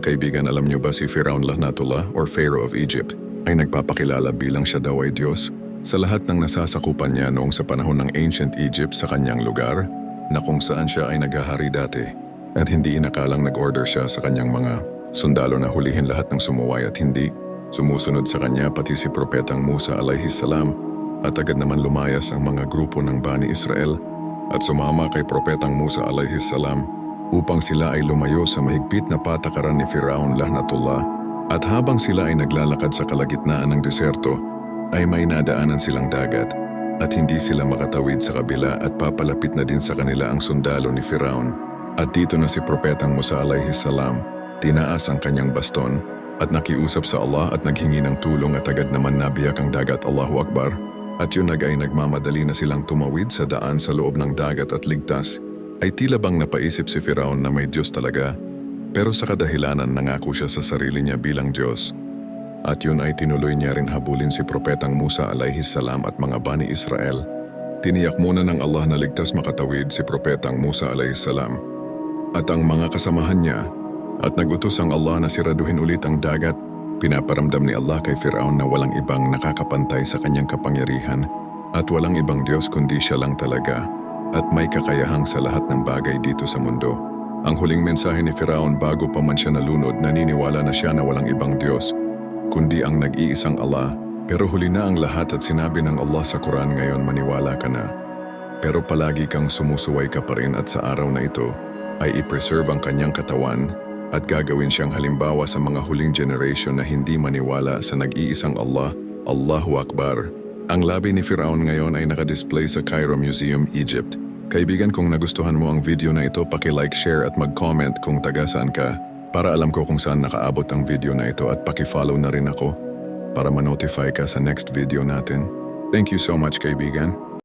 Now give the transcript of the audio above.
kaibigan, alam niyo ba si Firaun Lahnatullah or Pharaoh of Egypt ay nagpapakilala bilang siya daw ay Diyos sa lahat ng nasasakupan niya noong sa panahon ng Ancient Egypt sa kanyang lugar na kung saan siya ay naghahari dati at hindi inakalang nag-order siya sa kanyang mga sundalo na hulihin lahat ng sumuway at hindi sumusunod sa kanya pati si Propetang Musa alayhis salam at agad naman lumayas ang mga grupo ng Bani Israel at sumama kay Propetang Musa alayhis salam upang sila ay lumayo sa mahigpit na patakaran ni Firaun Lahnatullah at habang sila ay naglalakad sa kalagitnaan ng deserto ay may nadaanan silang dagat at hindi sila makatawid sa kabila at papalapit na din sa kanila ang sundalo ni Firaun. At dito na si Propetang Musa alayhis salam, tinaas ang kanyang baston at nakiusap sa Allah at naghingi ng tulong at agad naman nabiyak ang dagat, Allahu Akbar. At yun ay nagmamadali na silang tumawid sa daan sa loob ng dagat at ligtas. Ay tila bang napaisip si Firaun na may Diyos talaga, pero sa kadahilanan nangako siya sa sarili niya bilang Diyos. At yun ay tinuloy niya rin habulin si Propetang Musa alayhis salam at mga Bani Israel. Tiniyak muna ng Allah na ligtas makatawid si Propetang Musa alayhis salam at ang mga kasamahan niya at nagutos ang Allah na siraduhin ulit ang dagat. Pinaparamdam ni Allah kay Firaun na walang ibang nakakapantay sa kanyang kapangyarihan at walang ibang Diyos kundi siya lang talaga at may kakayahang sa lahat ng bagay dito sa mundo. Ang huling mensahe ni Firaun bago pa man siya nalunod, naniniwala na siya na walang ibang Diyos kundi ang nag-iisang Allah. Pero huli na ang lahat at sinabi ng Allah sa Quran, ngayon maniwala ka na. Pero palagi kang sumusuway ka pa rin at sa araw na ito ay i-preserve ang kanyang katawan at gagawin siyang halimbawa sa mga huling generation na hindi maniwala sa nag-iisang Allah. Allahu Akbar. Ang labi ni Firaun ngayon ay nakadisplay sa Cairo Museum, Egypt. Kaibigan, kung nagustuhan mo ang video na ito, paki-like, share at mag-comment kung taga saan ka para alam ko kung saan nakaabot ang video na ito at paki-follow na rin ako para ma-notify ka sa next video natin. Thank you so much, kaibigan.